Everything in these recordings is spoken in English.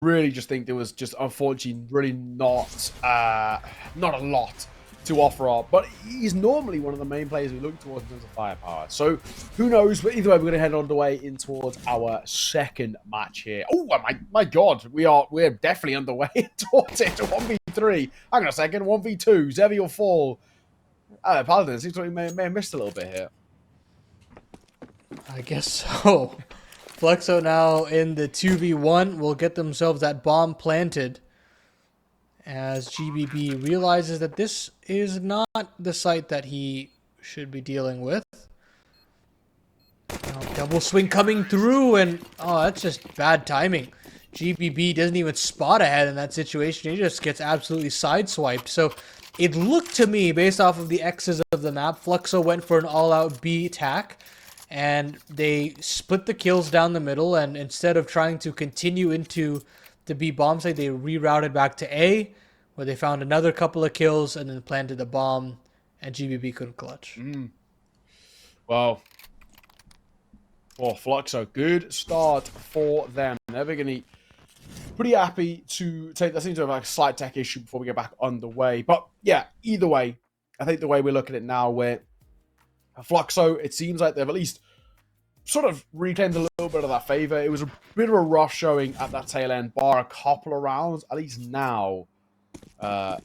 really just think there was just unfortunately really not a lot to offer up. But he's normally one of the main players we look towards in terms of firepower. So who knows? But either way, we're going to head on the way in towards our second match here. Oh my God, we're definitely underway towards it to 1v3. Hang on a second, 1v2. Zevi or fall. Paladin, it seems like we may have missed a little bit here. I guess so. Fluxo now in the 2v1 will get themselves that bomb planted as GBB realizes that this is not the site that he should be dealing with. Now, double swing coming through, and oh, that's just bad timing. GBB doesn't even spot ahead in that situation. He just gets absolutely sideswiped. So it looked to me, based off of the X's of the map, Fluxo went for an all-out B attack. And they split the kills down the middle, and instead of trying to continue into the B bomb site, they rerouted back to A, where they found another couple of kills and then planted the bomb, and GBB couldn't clutch. Well, for Fluxo, good start for them. They're going to be pretty happy to take that. Seems to have like a slight tech issue before we get back underway. But yeah, either way, I think the way we look at it now, where Fluxo, it seems like they've at least sort of reclaimed a little bit of that favor. It was a bit of a rough showing at that tail end, bar a couple of rounds. At least now, you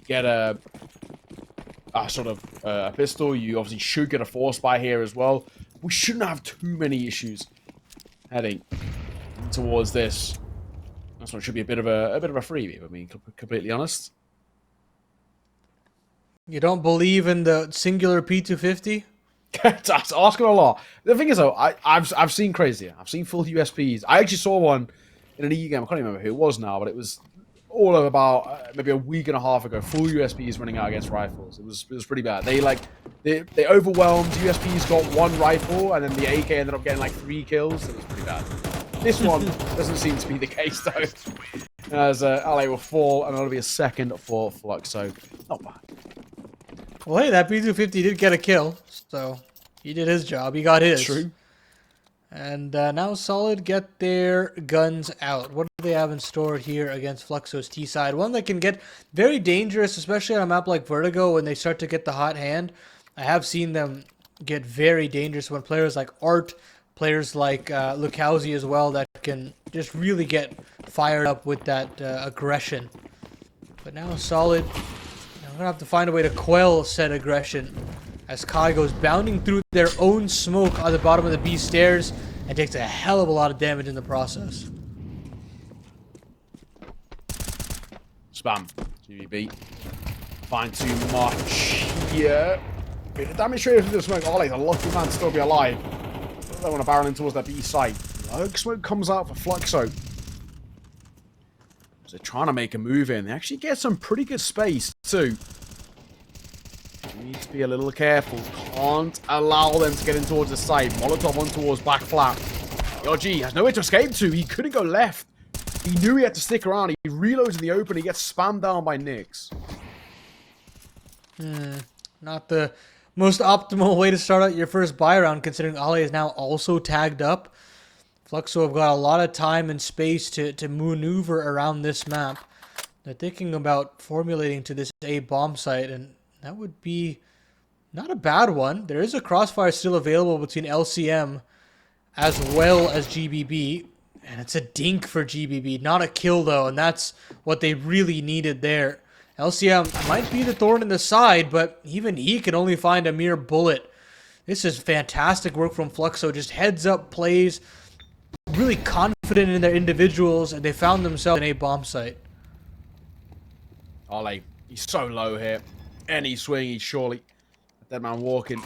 get a sort of a pistol. You obviously should get a force buy here as well. We shouldn't have too many issues heading towards this. That's what should be a bit of a freebie, if I'm being completely honest. You don't believe in the singular P250? That's asking a lot. The thing is, though, I've seen crazier. I've seen full USPs. I actually saw one in an EU game. I can't remember who it was now, but it was all of about maybe a week and a half ago. Full USPs running out against rifles. It was pretty bad. They overwhelmed. USPs got one rifle, and then the AK ended up getting like 3 kills. It was pretty bad. This one doesn't seem to be the case though. As LA will fall, and it'll be a second for Fluxo. Not bad. Well, hey, that P250 did get a kill, so he did his job. He got his. True. And now Solid get their guns out. What do they have in store here against Fluxo's T-side? One that can get very dangerous, especially on a map like Vertigo when they start to get the hot hand. I have seen them get very dangerous when players like Art, players like Lukowski as well, that can just really get fired up with that aggression. But now Solid... I'm going to have to find a way to quell said aggression as Kai goes bounding through their own smoke on the bottom of the B stairs and takes a hell of a lot of damage in the process. Spam. GBB. Find too much here. Bit of damage straight through the smoke. Ollie's a lucky man to still be alive. They want to barrel in towards that B site. Smoke comes out for Fluxo. They're trying to make a move in. They actually get some pretty good space, too. You need to be a little careful. Can't allow them to get in towards the side. Molotov on towards back flat. YG has nowhere to escape to. He couldn't go left. He knew he had to stick around. He reloads in the open. He gets spammed down by Nyx. Not the most optimal way to start out your first buy round, considering Ali is now also tagged up. Fluxo have got a lot of time and space to maneuver around this map. They're thinking about formulating to this A bomb site, and that would be not a bad one. There is a crossfire still available between LCM as well as GBB, and it's a dink for GBB. Not a kill, though, and that's what they really needed there. LCM might be the thorn in the side, but even he can only find a mere bullet. This is fantastic work from Fluxo. Just heads up plays. Really confident in their individuals, and they found themselves in a bomb site. Ollie, he's so low here. Any swing, he's surely a dead man walking.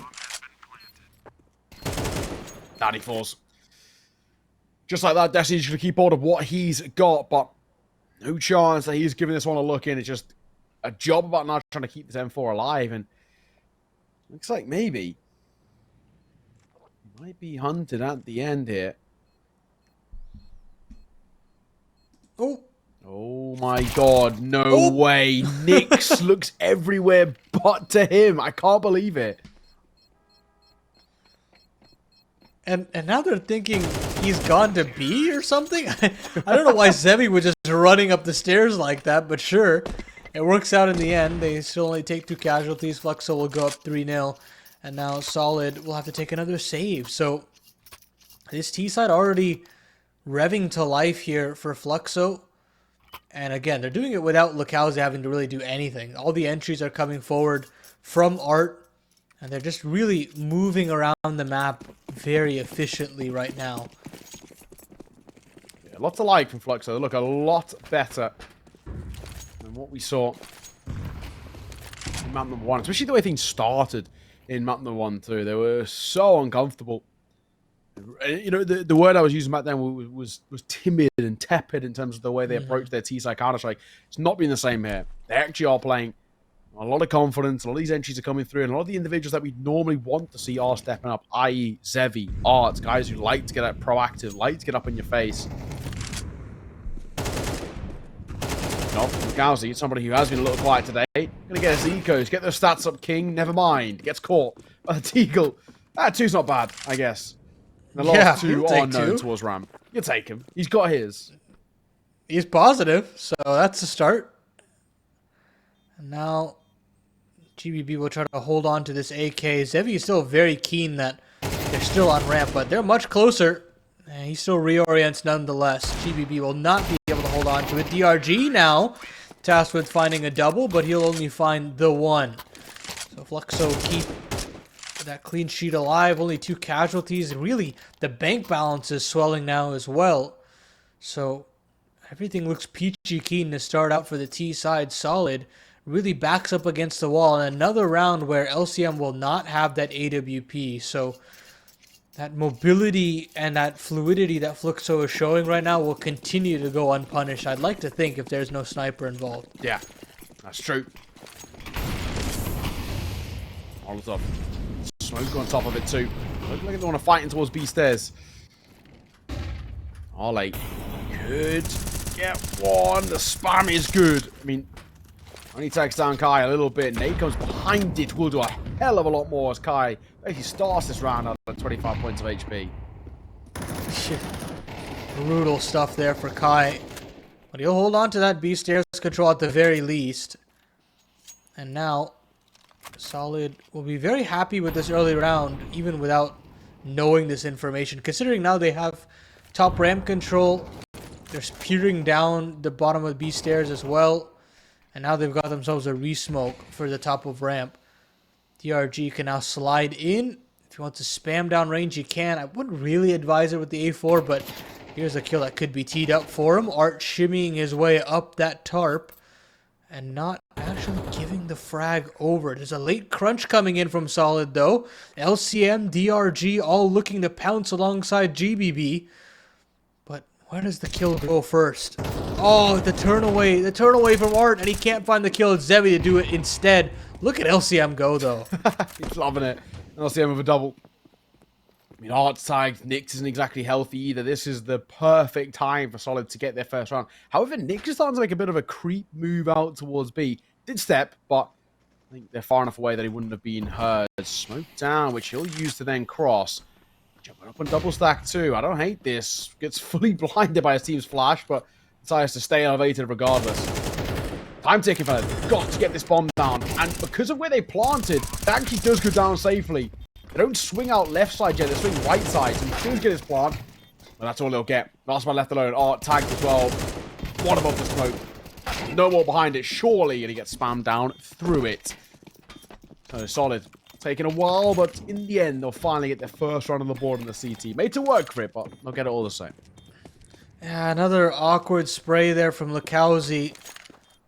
Down he falls. Just like that, Destiny's going to keep hold of what he's got, but no chance that he's giving this one a look in. It's just a job about now trying to keep this M4 alive, and looks like maybe he might be hunted at the end here. Oh my god, no way. Nyx looks everywhere but to him. I can't believe it. And now they're thinking he's gone to B or something? I don't know why Zevi was just running up the stairs like that, but sure. It works out in the end. They still only take 2 casualties. Fluxo will go up 3-0. And now Solid will have to take another save. So this T side already revving to life here for Fluxo. And again, they're doing it without Lakauze having to really do anything. All the entries are coming forward from Art. And they're just really moving around the map very efficiently right now. Yeah, lots of like from Fluxo. They look a lot better than what we saw in map number 1. Especially the way things started in map number 1 too. They were so uncomfortable. You know, the word I was using back then was timid and tepid in terms of the way they approach their T-side Counter-Strike. It's not been the same here. They actually are playing a lot of confidence. A lot of these entries are coming through, and a lot of the individuals that we normally want to see are stepping up, i.e. Zevi, Art, guys who like to get out proactive, like to get up in your face. Not Gauzy, somebody who has been a little quiet today. Gonna get his ecos, get those stats up, King. Never mind. Gets caught by the Teagle. That 2's not bad, I guess. The last 2 are known towards Ram. You take him. He's got his. He's positive, so that's a start. And now GBB will try to hold on to this AK. Zevi is still very keen that they're still on ramp, but they're much closer. And he still reorients nonetheless. GBB will not be able to hold on to it. DRG now tasked with finding a double, but he'll only find the 1. So Fluxo keep that clean sheet alive. Only 2 casualties. Really, the bank balance is swelling now as well. So everything looks peachy keen to start out for the T side. Solid really backs up against the wall. And another round where LCM will not have that AWP. So that mobility and that fluidity that Fluxo is showing right now will continue to go unpunished. I'd like to think if there's no sniper involved. Yeah, that's true. Molotov. Smoke on top of it too. Look like they want to fight in towards B stairs. Ollie. Good. Get 1. The spam is good. I mean, only takes down Kai a little bit. Nate comes behind it. Will do a hell of a lot more as Kai actually starts this round out at 25 points of HP. Brutal stuff there for Kai. But he'll hold on to that B stairs control at the very least. And now Solid will be very happy with this early round, even without knowing this information. Considering now they have top ramp control. They're peering down the bottom of the B stairs as well. And now they've got themselves a re-smoke for the top of ramp. DRG can now slide in. If you want to spam down range, you can. I wouldn't really advise it with the A4, but here's a kill that could be teed up for him. Art shimmying his way up that tarp and not actually giving the frag over. There's a late crunch coming in from Solid, though. LCM, DRG, all looking to pounce alongside GBB. But where does the kill go first? Oh, the turn away from Art, and he can't find the kill. It's Zevi to do it instead. Look at LCM go, though. He's loving it. LCM with a double. I mean, Art's tagged. Nyx isn't exactly healthy either. This is the perfect time for Solid to get their first round. However, Nyx is starting to make a bit of a creep move out towards B. Did step, but I think they're far enough away that he wouldn't have been heard. Smoke down, which he'll use to then cross. Jumping up on double stack too. I don't hate this. Gets fully blinded by his team's flash, but decides to stay elevated regardless. Time ticking, fella. Got to get this bomb down. And because of where they planted, it actually does go down safely. They don't swing out left side yet. They swing right side. So he should get his plant. But that's all they'll get. Last man left alone. Art tagged as well. One above the smoke. No more behind it. Surely. And he gets spammed down through it. So Solid. Taking a while, but in the end, they'll finally get their first run on the board in the CT. Made to work for it, but they'll get it all the same. Yeah, another awkward spray there from Lakauze.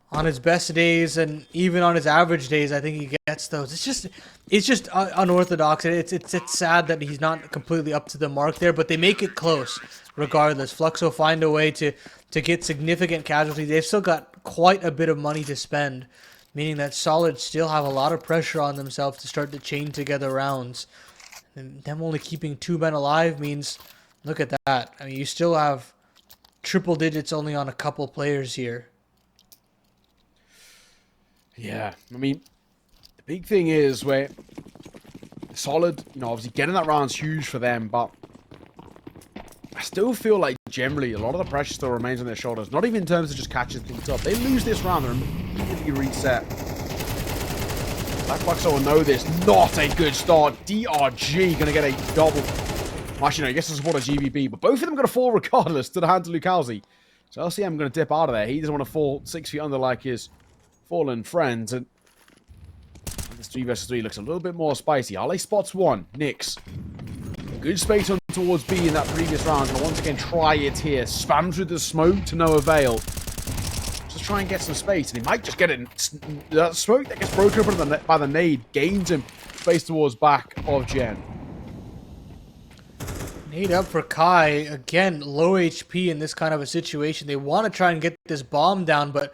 On his best days and even on his average days, I think he gets those. It's just unorthodox. It's sad that he's not completely up to the mark there, but they make it close regardless. Fluxo find a way to get significant casualties. They've still got quite a bit of money to spend, meaning that Solid still have a lot of pressure on themselves to start to chain together rounds. And them only keeping 2 men alive means, look at that. I mean, you still have triple digits only on a couple players here. Yeah, I mean, the big thing is where Solid, you know, obviously getting that round's huge for them, but I still feel like generally a lot of the pressure still remains on their shoulders. Not even in terms of just catching things up. They lose this round and immediately reset. That Fluxo will know this. Not a good start. DRG going to get a double. Actually, no, he gets to support a GBB, but both of them going to fall regardless to the hand of Lucalzi. So LCM going to dip out of there. He doesn't want to fall 6 feet under like his fallen friends. And this 3 versus 3 looks a little bit more spicy. Ale spots one. Nix. Good space on towards B in that previous round. And once again, try it here. Spam through the smoke to no avail. Just try and get some space. And he might just get it. That smoke that gets broken open by the nade gains him space towards back of Gen. Nade up for Kai. Again, low HP in this kind of a situation. They want to try and get this bomb down, but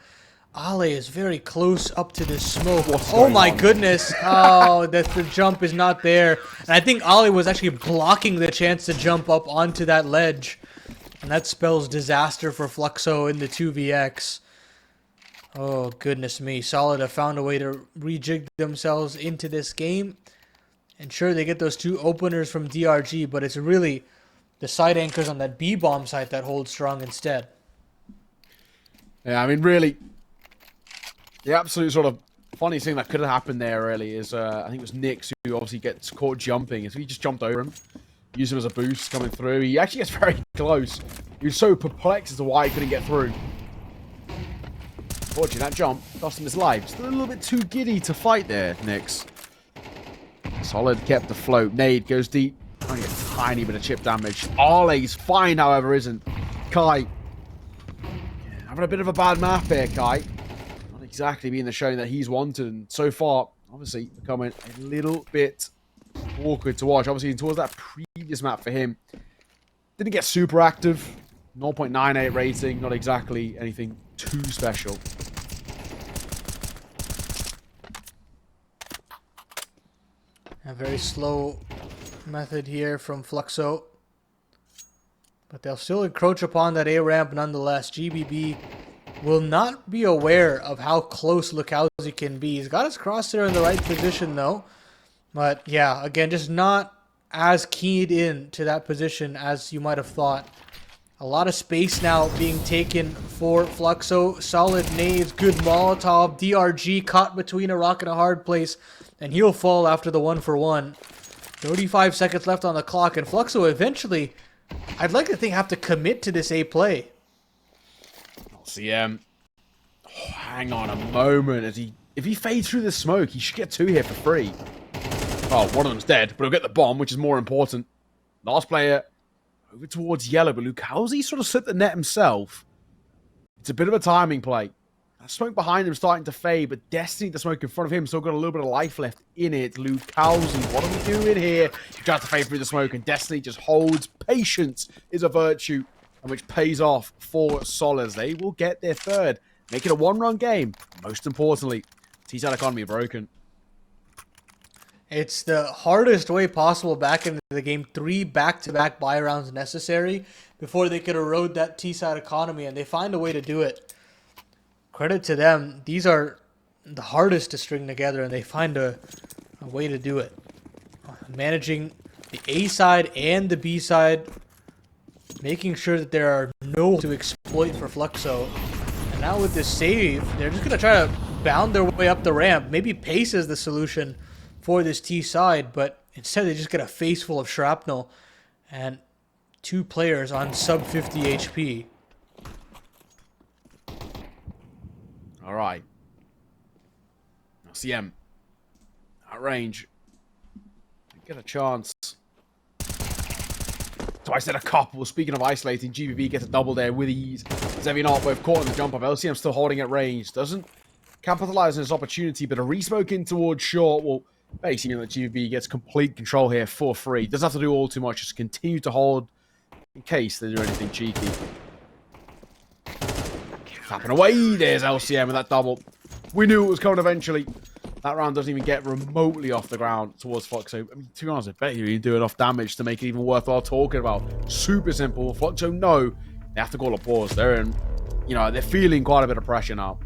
Ale is very close up to this smoke. Oh my goodness. Oh, the jump is not there. And I think Ale was actually blocking the chance to jump up onto that ledge. And that spells disaster for Fluxo in the 2vx. Oh, goodness me. Solid have found a way to rejig themselves into this game. And sure, they get those 2 openers from DRG, but it's really the side anchors on that B-bomb site that hold strong instead. Yeah, I mean, really, the absolute sort of funniest thing that could have happened there, really, is I think it was Nix who obviously gets caught jumping. So he just jumped over him, used him as a boost coming through. He actually gets very close. He was so perplexed as to why he couldn't get through. Unfortunately, that jump cost him his life. Just a little bit too giddy to fight there, Nix. Solid kept afloat. Nade goes deep. Only a tiny bit of chip damage. Ale's fine, however, isn't. Kai. Having a bit of a bad map here, Kai. Not exactly being the showing that he's wanted. And so far, obviously, becoming a little bit awkward to watch. Obviously, towards that previous map for him. Didn't get super active. 0.98 rating. Not exactly anything too special. A very slow method here from Fluxo. But they'll still encroach upon that A ramp nonetheless. GBB will not be aware of how close Lucalzi can be. He's got his crosshair in the right position though. But yeah, again, just not as keyed in to that position as you might have thought. A lot of space now being taken for Fluxo. Solid nades, good Molotov. DRG caught between a rock and a hard place. And he'll fall after the 1-for-1. 35 seconds left on the clock. And Fluxo eventually, I'd like to think, have to commit to this A play. LCM. Oh, hang on a moment. If he fades through the smoke, he should get 2 here for free. Oh, one of them's dead, but he'll get the bomb, which is more important. Last player over towards yellow, but Lucalzi sort of slipped the net himself. It's a bit of a timing play. That smoke behind him starting to fade, but Destiny, the smoke in front of him, still got a little bit of life left in it. Lucalzi, what are we doing here? He tries to fade through the smoke, and Destiny just holds. Patience is a virtue, and which pays off for Solas. They will get their third, make it a 1-run game. Most importantly, T-side economy broken. It's the hardest way possible back into the game. 3 back-to-back buy rounds necessary before they could erode that T-side economy, and they find a way to do it. Credit to them. These are the hardest to string together, and they find a way to do it. Managing the A side and the B side, making sure that there are no to exploit for Fluxo. And now with this save, they're just going to try to bound their way up the ramp. Maybe pace is the solution for this T side, but instead they just get a face full of shrapnel and 2 players on sub 50 HP. All right. LCM. At range. Get a chance. So I said a couple. Speaking of isolating, GBB gets a double there with ease. Zevinot both caught in the jump off. LCM still holding at range. Doesn't capitalize on this opportunity, but a resmoke in towards short will basically mean that GBB gets complete control here for free. Doesn't have to do all too much. Just continue to hold in case they do anything cheeky. Tapping away. There's LCM with that double. We knew it was coming eventually. That round doesn't even get remotely off the ground towards Fluxo. I mean, to be honest, I bet you do enough damage to make it even worthwhile talking about. Super simple. Fluxo, no. They have to call a pause. They're in, they're feeling quite a bit of pressure now.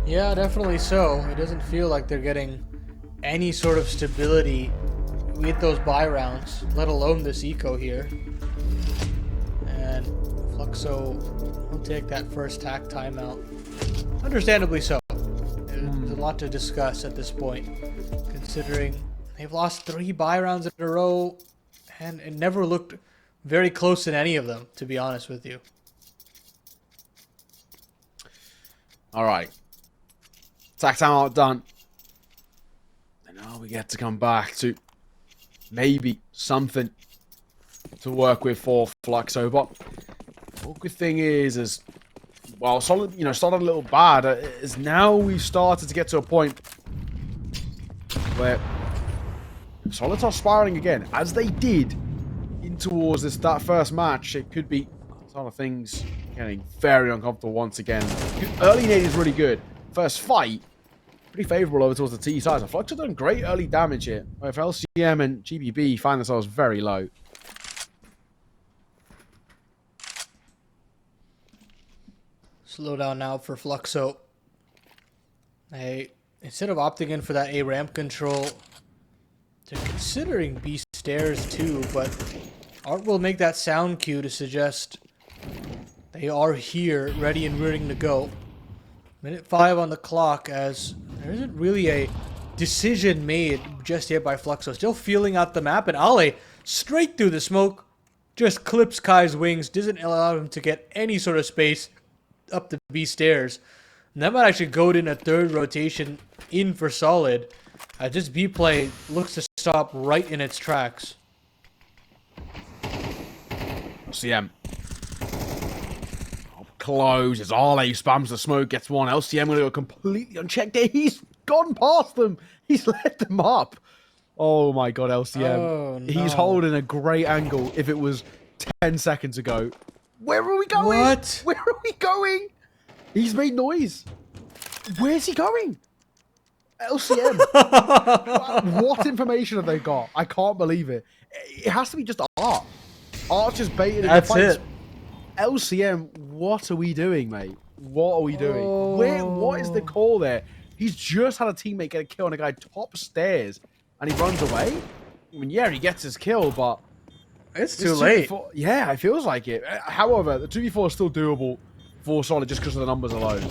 Yeah, definitely so. It doesn't feel like they're getting any sort of stability with those buy rounds, let alone this eco here. And Fluxo will take that first hack timeout. Understandably so. There's a lot to discuss at this point, considering they've lost 3 buy rounds in a row, and it never looked very close in any of them, to be honest with you. All right. Attack timeout done. And now we get to come back to maybe something to work with for Fluxo. But the good thing is well, Solid, started a little bad. Is now we've started to get to a point where Solids are spiraling again, as they did in towards that first match. It could be some of things getting very uncomfortable once again. Early nade is really good. First fight, pretty favorable over towards the T side. So Fluxo done great early damage here. If LCM and GBB find themselves very low. Slow down now for Fluxo. Instead of opting in for that A ramp control, they're considering B stairs too, but Art will make that sound cue to suggest they are here, ready and rearing to go. Minute 5 on the clock, as there isn't really a decision made just yet by Fluxo. Still feeling out the map, and Ale, straight through the smoke, just clips Kai's wings, doesn't allow him to get any sort of space up the B stairs. And that might actually goad in a third rotation in for Solid. Just B play looks to stop right in its tracks. LCM. Close as Ale spams the smoke, gets one. LCM going to go completely unchecked there. He's gone past them. He's let them up. Oh my god, LCM. Oh, no. He's holding a great angle if it was 10 seconds ago. Where are we going? What? Where are we going? He's made noise. Where's he going? LCM. What information have they got? I can't believe it. It has to be just Art. Art's just baiting. That's it. LCM, what are we doing, mate? What are we doing? Oh. What is the call there? He's just had a teammate get a kill on a guy top stairs, and he runs away. I mean, yeah, he gets his kill, but It's too late. Yeah, it feels like it. However, the 2v4 is still doable for Solid just because of the numbers alone.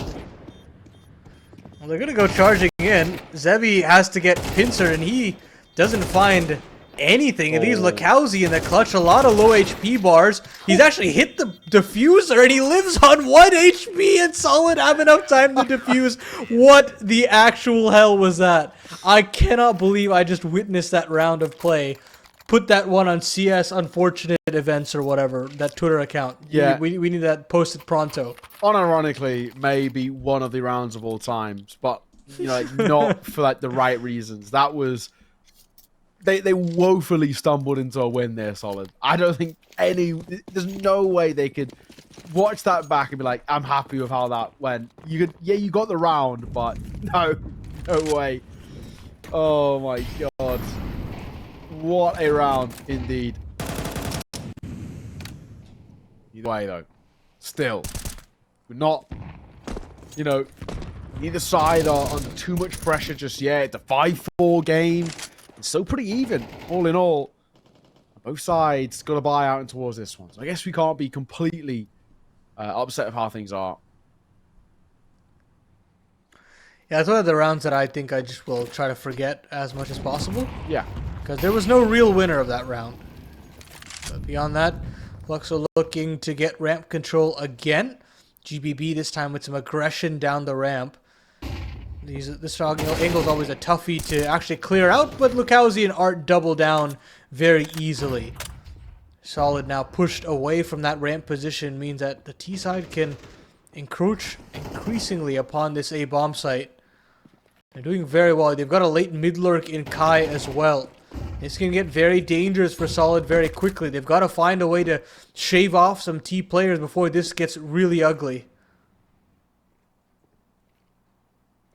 Well, they're going to go charging in. Zebi has to get pincered, and he doesn't find anything. And he's Lakowski in the clutch. A lot of low HP bars. He's actually hit the diffuser, and he lives on 1 HP, and Solid have enough time to defuse. What the actual hell was that? I cannot believe I just witnessed that round of play. Put that one on CS Unfortunate Events or whatever, that Twitter account. Yeah. We need that posted pronto. Unironically, maybe one of the rounds of all times, but not for the right reasons. That was they woefully stumbled into a win there, Solid. I don't think there's no way they could watch that back and be like, I'm happy with how that went. You got the round, but no way. Oh my god. What a round, indeed. Either way, though, still, we're not, neither side are under too much pressure just yet. It's a 5-4 game. It's still pretty even, all in all. Both sides got to buy out and towards this one. So I guess we can't be completely upset with how things are. Yeah, it's one of the rounds that I think I just will try to forget as much as possible. Yeah. Because there was no real winner of that round. But beyond that, Fluxo looking to get ramp control again. GBB this time with some aggression down the ramp. This angle is always a toughie to actually clear out, but Lakowski and Art double down very easily. Solid now pushed away from that ramp position means that the T side can encroach increasingly upon this A bomb site. They're doing very well. They've got a late mid lurk in Kai as well. This can get very dangerous for Solid very quickly. They've got to find a way to shave off some T players before this gets really ugly.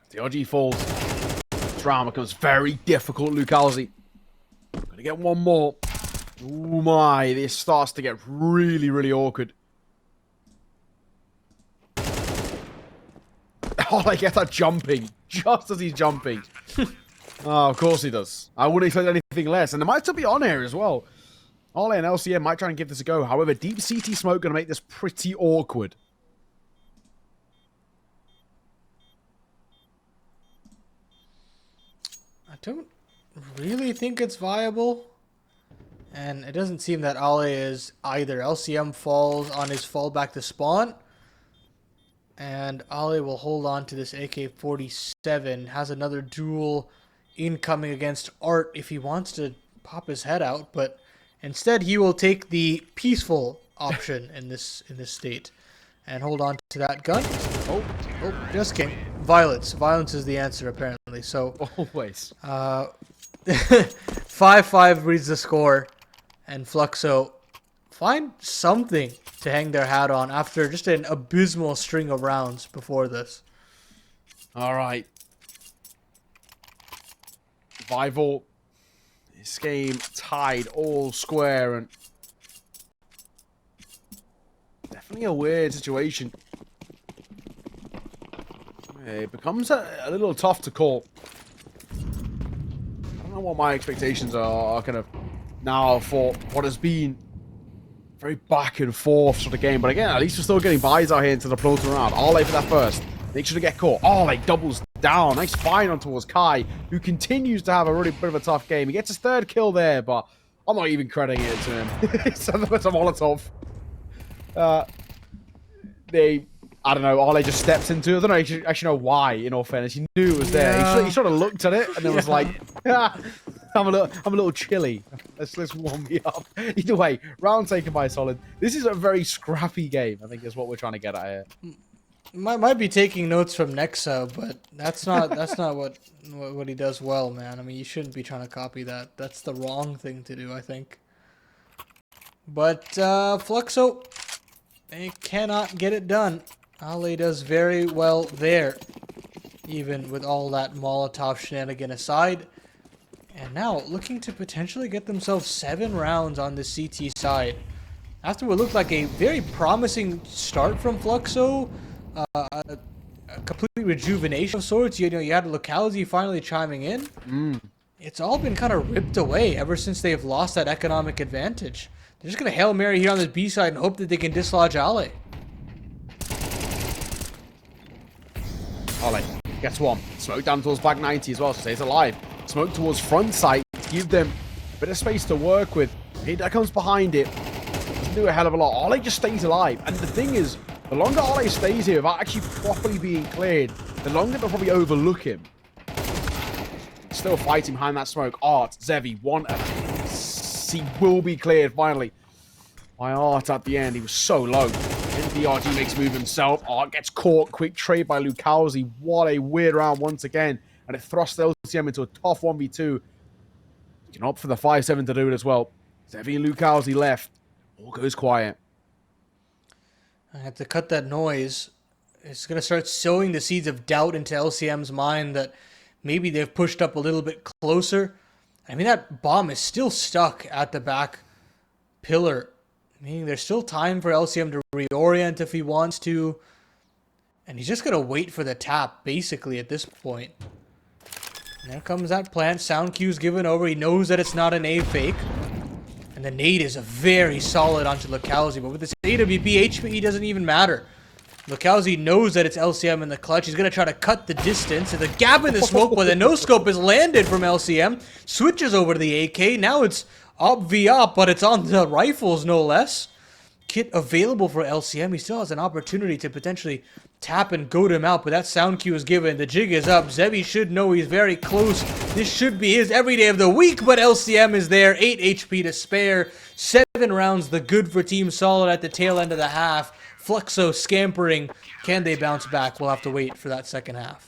The RG falls. This round becomes very difficult, Lucalzi. Gonna get one more. Oh my, this starts to get really, really awkward. Oh, I get that jumping. Just as he's jumping. Oh, of course he does. I wouldn't expect anything less. And it might still be on here as well. Ole and LCM might try and give this a go. However, deep CT smoke going to make this pretty awkward. I don't really think it's viable. And it doesn't seem that Ale is either. LCM falls on his fall back to spawn. And Ale will hold on to this AK-47. Has another duel incoming against Art if he wants to pop his head out. But instead, he will take the peaceful option in this state. And hold on to that gun. Oh, just came. Violence. Violence is the answer, apparently. So, always. 5-5 reads the score. And Fluxo find something to hang their hat on after just an abysmal string of rounds before this. All right. Vival. This game tied all square and definitely a weird situation. It becomes a little tough to call. I don't know what my expectations are kind of now for what has been very back and forth sort of game. But again, at least we're still getting buys out here into the floating round. Ole for that first. Make sure to get caught. Ole doubles down. Nice find on towards Kai, who continues to have a really bit of a tough game. He gets his third kill there, but I'm not even crediting it to him. It's a Molotov. I don't know, Ole just steps into it. I don't actually know why, in all fairness. He knew it was there. Yeah. He sort of looked at it and then was like, I'm a little chilly. Let's warm me up. Either way, round taken by Solid. This is a very scrappy game, I think is what we're trying to get at here. Might be taking notes from Nexa, but that's not what he does well, man. I mean, you shouldn't be trying to copy that. That's the wrong thing to do, I think. But Fluxo, they cannot get it done. Ale does very well there, even with all that Molotov shenanigan aside. And now looking to potentially get themselves 7 rounds on the CT side. After what looked like a very promising start from Fluxo, a complete rejuvenation of sorts. You know, you had Localzi finally chiming in. It's all been kind of ripped away ever since they've lost that economic advantage. They're just going to Hail Mary here on this B side and hope that they can dislodge Ale. Ole gets one. Smoke down towards back 90 as well, so stays alive. Smoke towards front sight to give them a bit of space to work with. That comes behind it. Doesn't do a hell of a lot. Ole just stays alive. And the thing is, the longer Ole stays here without actually properly being cleared, the longer they'll probably overlook him. Still fighting behind that smoke. Art, Zevi, one. He will be cleared finally by Art at the end. He was so low. The RG makes move himself. Art gets caught. Quick trade by Lukowski. What a weird round once again. And it thrusts LCM into a tough 1v2. You can opt for the 5-7 to do it as well. Zevi and Lukowski left. All goes quiet. I have to cut that noise. It's going to start sowing the seeds of doubt into LCM's mind that maybe they've pushed up a little bit closer. I mean, that bomb is still stuck at the back pillar, meaning there's still time for LCM to reorient if he wants to. And he's just going to wait for the tap, basically, at this point. And there comes that plant. Sound cue's given over. He knows that it's not an A fake. And the nade is a very solid onto Lukowski. But with this AWP, HPE doesn't even matter. Lukowski knows that it's LCM in the clutch. He's going to try to cut the distance. And the gap in the smoke, but the no-scope is landed from LCM. Switches over to the AK. Now it's op v op, but it's on the rifles, no less. Kit available for LCM. He still has an opportunity to potentially tap and goad him out, but that sound cue is given. The jig is up. Zevi should know he's very close. This should be his every day of the week, but LCM is there. 8 HP to spare. 7 rounds, the good for Team Solid at the tail end of the half. Fluxo scampering. Can they bounce back? We'll have to wait for that second half.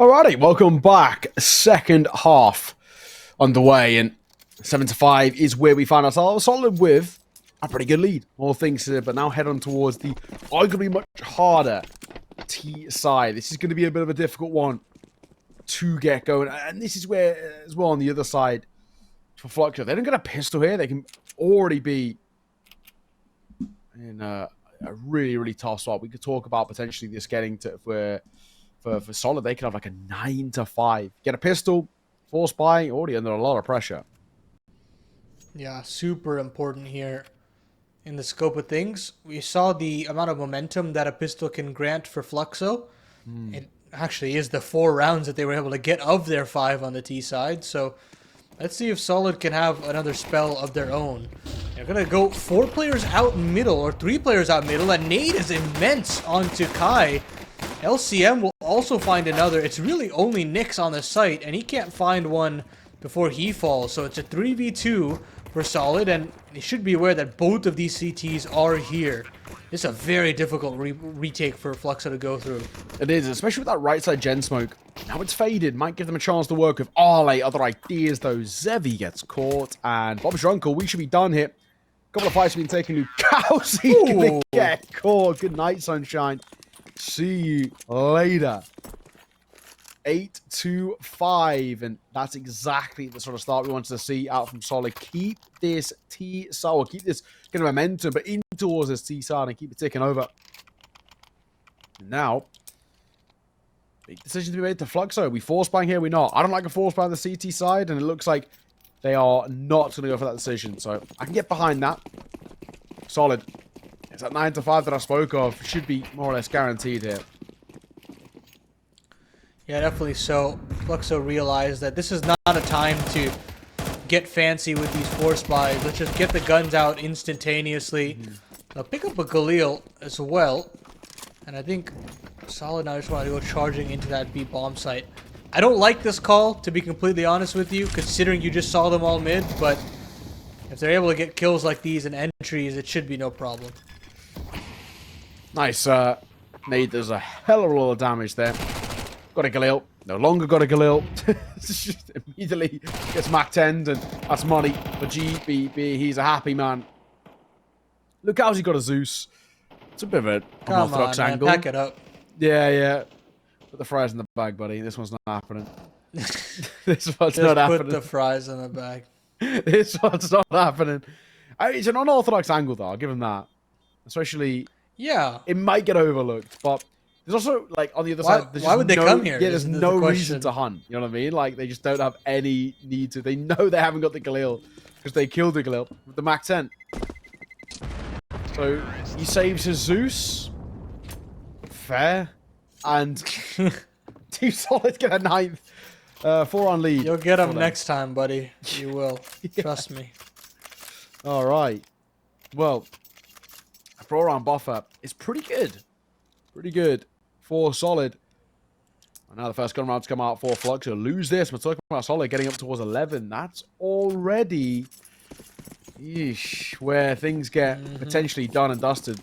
Alrighty, welcome back. Second half underway, and 7-5 is where we find ourselves. Solid with a pretty good lead, all things considered, but now head on towards the arguably much harder T side. This is going to be a bit of a difficult one to get going, and this is where, as well, on the other side, for Fluxo, they don't get a pistol here. They can already be in a really, really tough spot. We could talk about potentially this getting to where for Solid, they could have like a 9-5. Get a pistol, force buying, already under a lot of pressure. Yeah, super important here in the scope of things. We saw the amount of momentum that a pistol can grant for Fluxo. It actually is the 4 rounds that they were able to get of their 5 on the T side. So let's see if Solid can have another spell of their own. They're going to go 4 players out middle, or 3 players out middle. And nade is immense onto Kai. LCM will also find another. It's really only Nyx on the site, and he can't find one before he falls. So it's a 3v2 for Solid, and they should be aware that both of these CTs are here. It's a very difficult retake for Fluxo to go through. It is, especially with that right side gen smoke. Now it's faded. Might give them a chance to work with Ale. Other ideas, though. Zevi gets caught, and Bob's your uncle. We should be done here. Couple of fights have been taken. Lukowski gonna get caught. Good night, sunshine. See you later. 8-5, and that's exactly the sort of start we wanted to see out from Solid. Keep this T side, or keep this kind of momentum, but in towards this T side and keep it ticking over. And now, big decision to be made to Fluxo. We force buying here, we not. I don't like a force buy on the CT side, and it looks like they are not going to go for that decision. So I can get behind that. Solid. It's that 9-5 that I spoke of. Should be more or less guaranteed here. Yeah, definitely so. Fluxo realized that this is not a time to get fancy with these force buys. Let's just get the guns out instantaneously. I'll pick up a Galil as well. And I think Solid now just want to go charging into that B bomb site. I don't like this call, to be completely honest with you, considering you just saw them all mid, but if they're able to get kills like these and entries, it should be no problem. Nice. Nade does a hell of a lot of damage there. Got a Galil. No longer got a Galil. Just immediately gets Mac 10'd, and that's money for GBB. He's a happy man. Look how's he got a Zeus. It's a bit of an unorthodox angle. Pack it up. Yeah. Put the fries in the bag, buddy. This one's not happening. This one's Just not happening. put the fries in the bag. This one's not happening. It's an unorthodox angle, though. I'll give him that. Especially, yeah, it might get overlooked, but there's also, like, on the other side, why would they come here? Yeah, there's no reason to hunt. You know what I mean? Like, they just don't have any need to. They know they haven't got the Galil because they killed the Galil with the Mac 10. So he saves his Zeus. Fair. And Team Solid get a 9th. 4 on lead. You'll get them next time, buddy. You will. Yeah. Trust me. All right. Well, a 4-round buffer is pretty good. Pretty good for Solid. And now the first gun round to come out for Fluxo. Lose this. We're talking about Solid getting up towards 11. That's already where things get potentially done and dusted.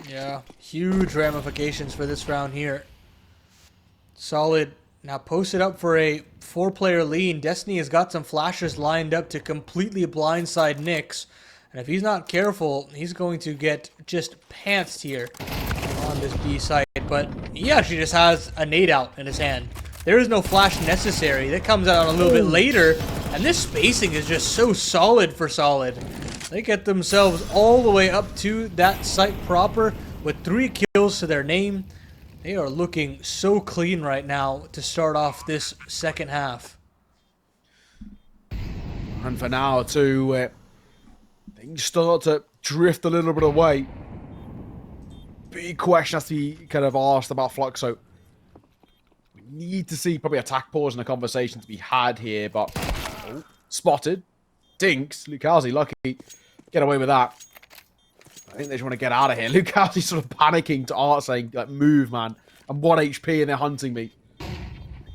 Yeah, huge ramifications for this round here. Solid now posted up for a 4-player lead. Destiny has got some flashes lined up to completely blindside Nyx. And if he's not careful, he's going to get just pantsed here on this B site. But he actually just has a nade out in his hand. There is no flash necessary. That comes out a little bit later. And this spacing is just so solid for Solid. They get themselves all the way up to that site proper with 3 kills to their name. They are looking so clean right now to start off this second half. And for now, too, things start to drift a little bit away. Big question has to be kind of asked about Fluxo. We need to see probably attack pause and a conversation to be had here, but spotted. Dinks. Lukazi, lucky. Get away with that. I think they just want to get out of here. Lukazi's sort of panicking to Art, saying, like, move, man. I'm 1 HP and they're hunting me.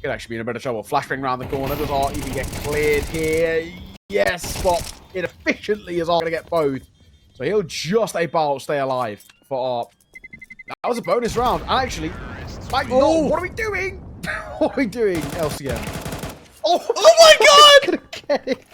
Could actually be in a bit of trouble. Flashbang around the corner. Does Art even get cleared here? Yes, but inefficiently is Art going to get both. So he'll just about stay alive for Art. That was a bonus round. And actually, Spike, Oh. no, what are we doing? What are we doing, LCM? Oh my god! Get it.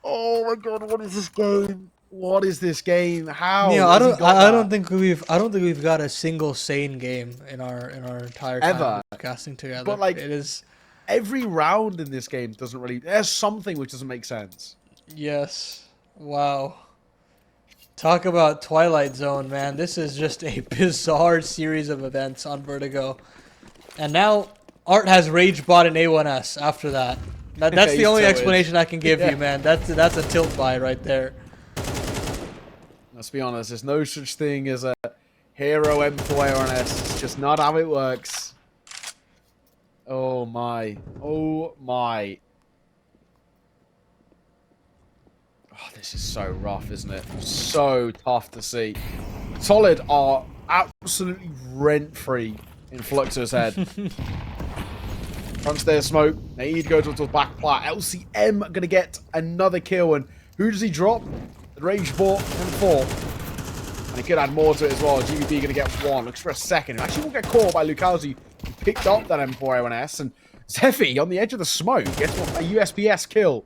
Oh my god, what is this game? What is this game? How Yeah, has he got I that? don't think we've got a single sane game in our entire time Ever. of casting together. But like it is, every round in this game doesn't really. There's something which doesn't make sense. yes, wow. Talk about Twilight Zone, man. This is just a bizarre series of events on Vertigo, and now Art has rage bought an A1S after that. That's the He's only tilted. explanation I can give Yeah. you, man. That's a tilt buy right there. Let's be honest. There's no such thing as a hero M4 A1S. It's just not how it works. Oh my. Oh my. Oh, this is so rough, isn't it? So tough to see. Solid are absolutely rent-free in Fluxo's head. Front stairs smoke. Naid goes onto the back plat. LCM going to get another kill. And who does he drop? The Rage bought M4. And he could add more to it as well. GBB going to get one. Looks for a second. He actually won't get caught by Lukowski, who picked up that M4 A1S. And Zefi on the edge of the smoke gets a USPS kill.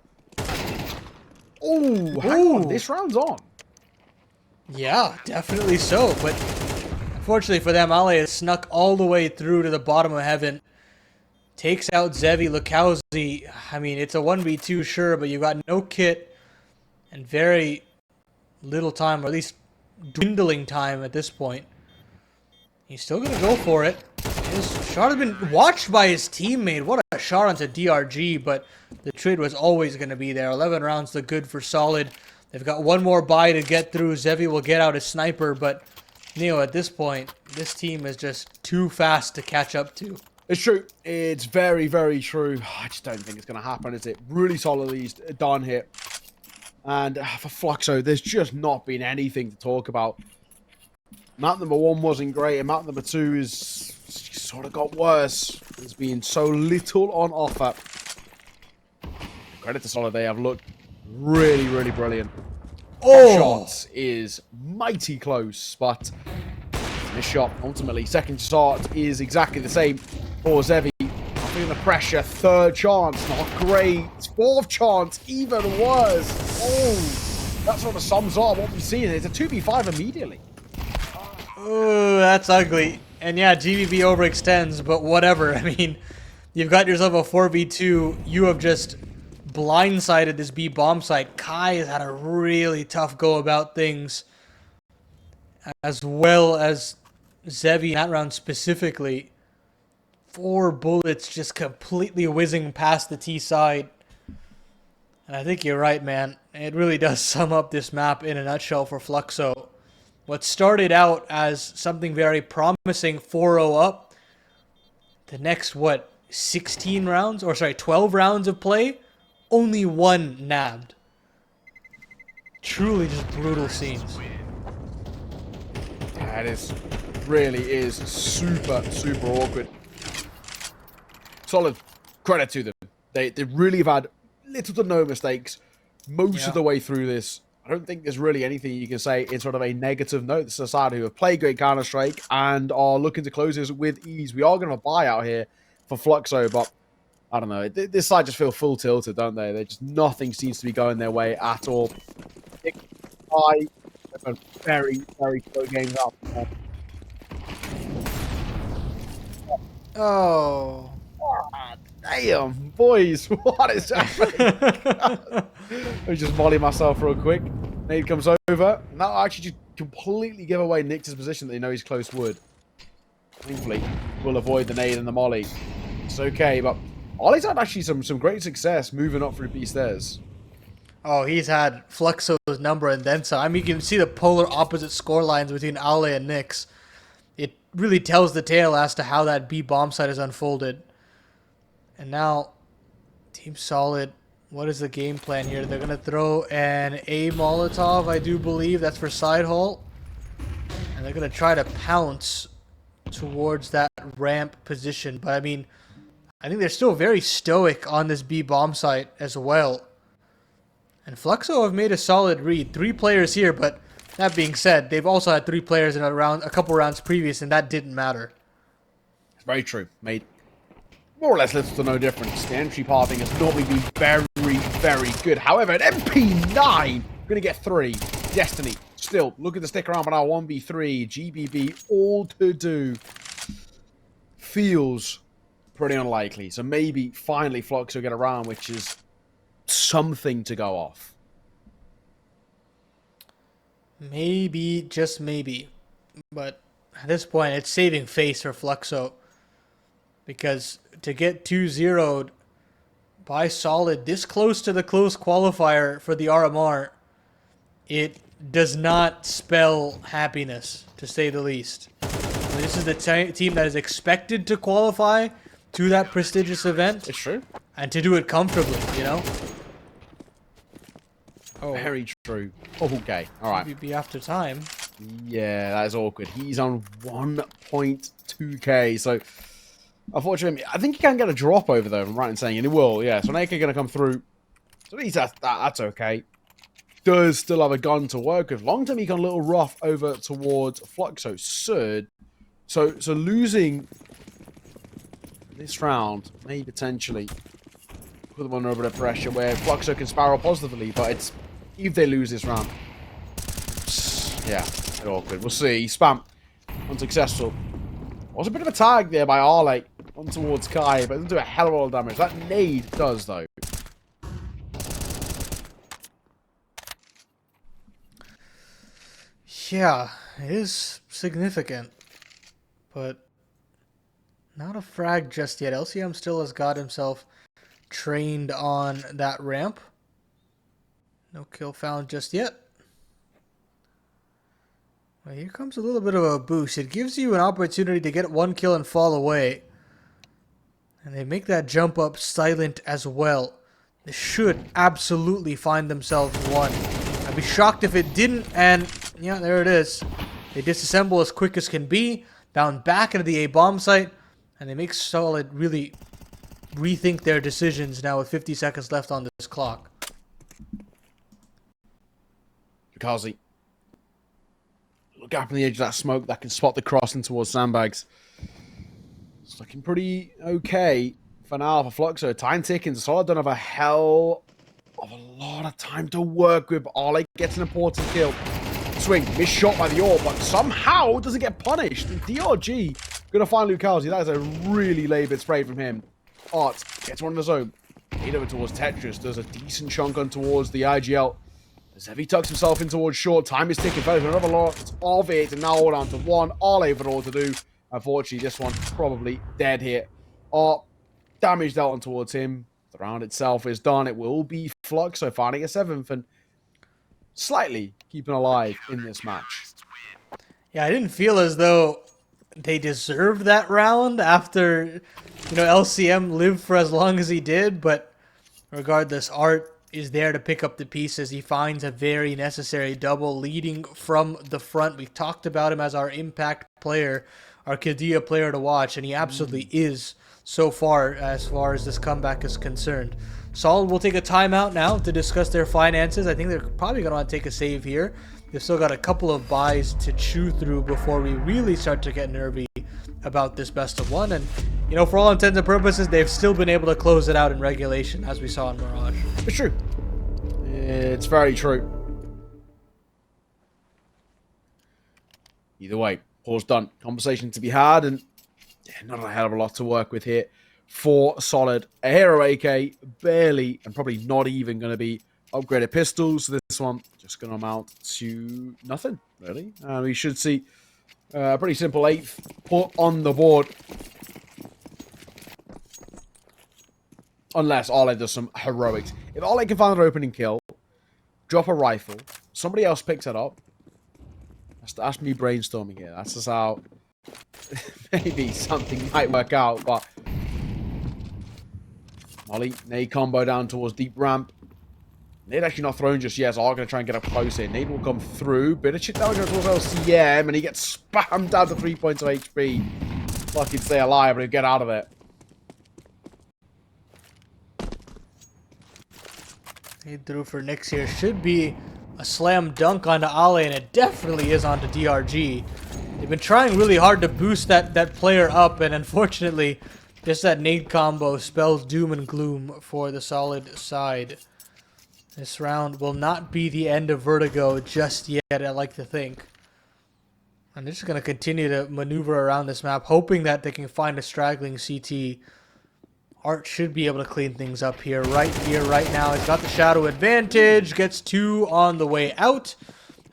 Oh, hang on. This round's on. Yeah, definitely so. But unfortunately for them, Ale has snuck all the way through to the bottom of heaven. Takes out Zevi. Lukowski. I mean, it's a 1v2, sure, but you've got no kit and very little time, or at least dwindling time at this point. He's still going to go for it. His shot has been watched by his teammate. What a shot onto DRG, but the trade was always going to be there. 11 rounds look good for Solid. They've got one more buy to get through. Zevi will get out his sniper, but Neo, at this point, this team is just too fast to catch up to. It's true. It's very, very true. I just don't think it's going to happen, is it? Really solidly done here. And for Fluxo, there's just not been anything to talk about. Map number 1 wasn't great, and map number 2 is sort of got worse. There's been so little on offer. Credit to Solid, they have looked really, really brilliant. Shot is mighty close, but this shot, ultimately, second shot is exactly the same for Zevi. Feeling the pressure, third chance, not great. Fourth chance, even worse. Oh, that sort of sums up what we've seen. It's a 2v5 immediately. Oh, that's ugly. And yeah, GBB overextends, but whatever. I mean, you've got yourself a 4v2. You have just blindsided this B bomb site. Kai has had a really tough go about things, as well as Zevi in that round specifically. 4 bullets just completely whizzing past the T side. And I think you're right, man. It really does sum up this map in a nutshell for Fluxo. What started out as something very promising, 4-0 up, the next, 16 rounds? Or sorry, 12 rounds of play, only 1 nabbed. Truly just brutal scenes. That really is super, super awkward. Solid credit to them. They really have had little to no mistakes most of the way through this. I don't think there's really anything you can say in sort of a negative note. This is a side who have played great Counter-Strike and are looking to close this with ease. We are going to buy out here for Fluxo, but I don't know. This side just feel full tilted, don't they? They just nothing seems to be going their way at all. Very, very slow games up. Oh. Damn, boys, what is happening? Let me just volley myself real quick. Nade comes over. And that'll actually just completely give away Nyx's position that they know he's close wood. Thankfully, we'll avoid the nade and the molly. It's okay, but Ollie's had actually some great success moving up through B stairs. Oh, he's had Fluxo's number and then some. I mean, you can see the polar opposite score lines between Ale and Nyx. It really tells the tale as to how that B bomb site has unfolded. And now, Team Solid, what is the game plan here? They're going to throw an A Molotov, I do believe. That's for side hole. And they're going to try to pounce towards that ramp position. But, I mean, I think they're still very stoic on this B bomb site as well. And Fluxo have made a solid read. 3 players here, but that being said, they've also had 3 players in a couple rounds previous, and that didn't matter. It's very true. Made more or less little to no difference. The entry pathing has normally been very, very good. However, at MP9, we're going to get 3. Destiny, still, looking to stick around, but now 1v3, GBB, all to do. Feels pretty unlikely. So maybe, finally, Fluxo will get around, which is something to go off. Maybe, just maybe. But at this point, it's saving face for Fluxo. Because to get 2-0'd by Solid this close to the close qualifier for the RMR, it does not spell happiness, to say the least. This is the team that is expected to qualify to that prestigious event. It's true. And to do it comfortably, you know? Oh. Very true. Okay, all right. GBB after time. Yeah, that is awkward. He's on 1.2k, so unfortunately, I think he can get a drop over there, if I'm right in saying, and he will, yeah. So Naka going to come through. So at least that's okay. Does still have a gun to work with. Long term, he got a little rough over towards Fluxo. Surd. So losing this round may potentially put them under a bit of pressure where Fluxo can spiral positively, but it's if they lose this round. Yeah, it's awkward. We'll see. Spam. Unsuccessful. Was a bit of a tag there by Arle on towards Kai, but it doesn't do a hell of a lot of damage. That nade does, though. Yeah, it is significant, but not a frag just yet. LCM still has got himself trained on that ramp. No kill found just yet. Well, here comes a little bit of a boost. It gives you an opportunity to get 1 kill and fall away. And they make that jump up silent as well. They should absolutely find themselves 1. I'd be shocked if it didn't, and yeah, there it is. They disassemble as quick as can be, down back into the A bomb site, and they make Solid really rethink their decisions now with 50 seconds left on this clock. Kazi. Look up on the edge of that smoke that can spot the crossing towards sandbags. It's looking pretty okay for now for Fluxo. Time ticking. Solid don't have a hell of a lot of time to work with. Arle gets an important kill. Swing, missed shot by the orb, but somehow doesn't get punished. And DRG gonna find Lucazi. That is a really laboured spray from him. Art gets one in the zone. Lead over towards Tetris. Does a decent chunk on towards the IGL. As Heavy tucks himself in towards short. Time is ticking. There's another lot of it. And now all down to 1. Arle for all to do. Unfortunately, this one probably dead here. Damage dealt on towards him. The round itself is done. It will be Fluxo finding a 7th and slightly keeping alive in this match. Yeah, I didn't feel as though they deserved that round after, LCM lived for as long as he did. But regardless, Art is there to pick up the pieces. He finds a very necessary double leading from the front. We've talked about him as our impact player, our Kadia player to watch, and he absolutely is so far as this comeback is concerned. Solid will take a timeout now to discuss their finances. I think they're probably going to want to take a save here. They've still got a couple of buys to chew through before we really start to get nervy about this best of 1. And, for all intents and purposes, they've still been able to close it out in regulation, as we saw in Mirage. It's true. It's very true. Either way, pause done. Conversation to be had, and not a hell of a lot to work with here for Solid. A hero AK, barely, and probably not even going to be upgraded pistols. This one just going to amount to nothing, really. And we should see a pretty simple 8th put on the board. Unless Arle does some heroics. If Arle can find an opening kill, drop a rifle, somebody else picks it up. That's me brainstorming here. That's just how maybe something might work out. But Molly, nade combo down towards deep ramp. Nade actually not thrown just yet, so I'm going to try and get up close here. Nade will come through. Bit of shit down towards LCM, and he gets spammed down to 3 points of HP. Fucking stay alive, but he'll get out of it. Nade through for Nyx here. Should be a slam dunk onto Ale, and it definitely is onto DRG. They've been trying really hard to boost that player up, and unfortunately, just that nade combo spells doom and gloom for the Solid side. This round will not be the end of Vertigo just yet, I like to think. And they're just going to continue to maneuver around this map, hoping that they can find a straggling CT. Art should be able to clean things up here, right now. He's got the shadow advantage, gets 2 on the way out.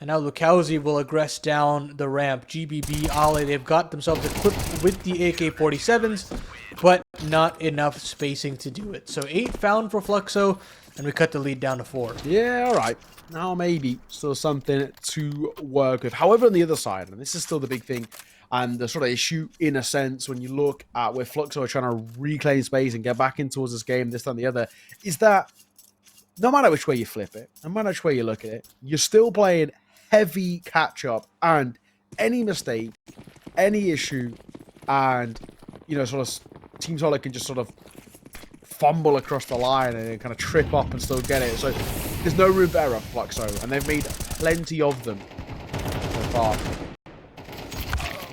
And now Lukowski will aggress down the ramp. GBB, Ale, they've got themselves equipped with the AK-47s, but not enough spacing to do it. So 8 found for Fluxo, and we cut the lead down to 4. Yeah, all right. Now maybe still something to work with. However, on the other side, and this is still the big thing, and the sort of issue in a sense when you look at where Fluxo are trying to reclaim space and get back in towards this game, this time the other, is that no matter which way you flip it, no matter which way you look at it, you're still playing heavy catch-up, and any mistake, any issue, and, you know, sort of Team Solid can just sort of fumble across the line and kind of trip up and still get it. So there's no room for error for Fluxo, and they've made plenty of them so far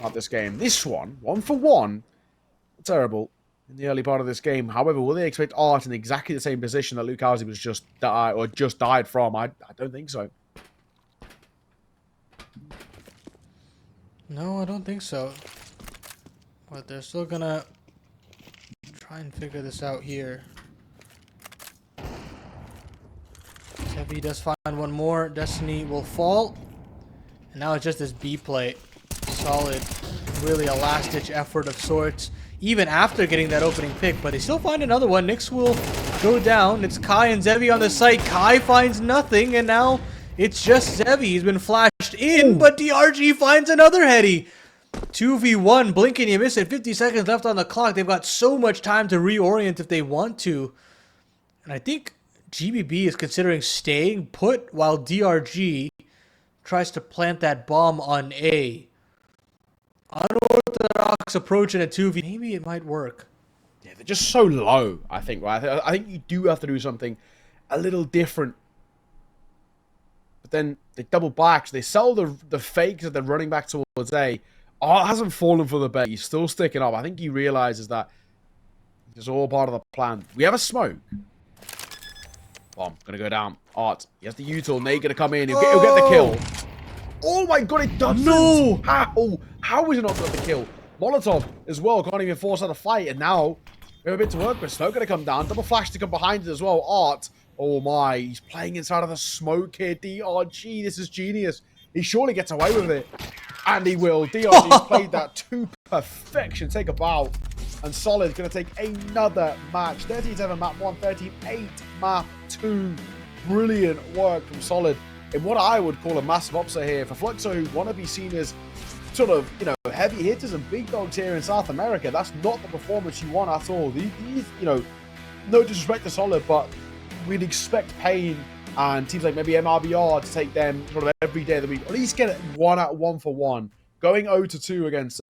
at this game. This one, 1-for-1, terrible in the early part of this game. However, will they expect Art in exactly the same position that Lukowski was just died from? I don't think so. No, I don't think so. But they're still gonna try and figure this out here. Heavy does find one more. Destiny will fall. And now it's just this B play. Solid. Really a last-ditch effort of sorts. Even after getting that opening pick. But they still find another one. Nyx will go down. It's Kai and Zevi on the site. Kai finds nothing. And now it's just Zevi. He's been flashed in. But DRG finds another heady. 2v1. Blink and you miss it. 50 seconds left on the clock. They've got so much time to reorient if they want to. And I think GBB is considering staying put while DRG tries to plant that bomb on A. Unorthodox approach in a 2v. Maybe it might work. Yeah, they're just so low, I think, right? I think you do have to do something a little different. But then they double back. So they sell the fakes that they're running back towards A. Art hasn't fallen for the bait. He's still sticking up. I think he realizes that it's all part of the plan. We have a smoke. Bomb. Gonna go down. Art. He has the U-tool. Nate gonna come in. He'll get the kill. Oh my god, it doesn't. No! How is it not got the kill? Molotov as well. Can't even force out a fight. And now we have a bit to work with. Smoke gonna come down. Double flash to come behind it as well. Art. Oh my. He's playing inside of the smoke here. DRG. This is genius. He surely gets away with it. And he will. DRG's played that to perfection. Take a bow. And Solid's going to take another match. 13-7 map 1, 13-8 map 2. Brilliant work from Solid in what I would call a massive upset here. For Fluxo, who want to be seen as sort of, you know, heavy hitters and big dogs here in South America, that's not the performance you want at all. These you know, no disrespect to Solid, but we'd expect Pain and teams like maybe MRBR to take them sort of every day of the week. At least get it 1 for 1. Going 0-2 against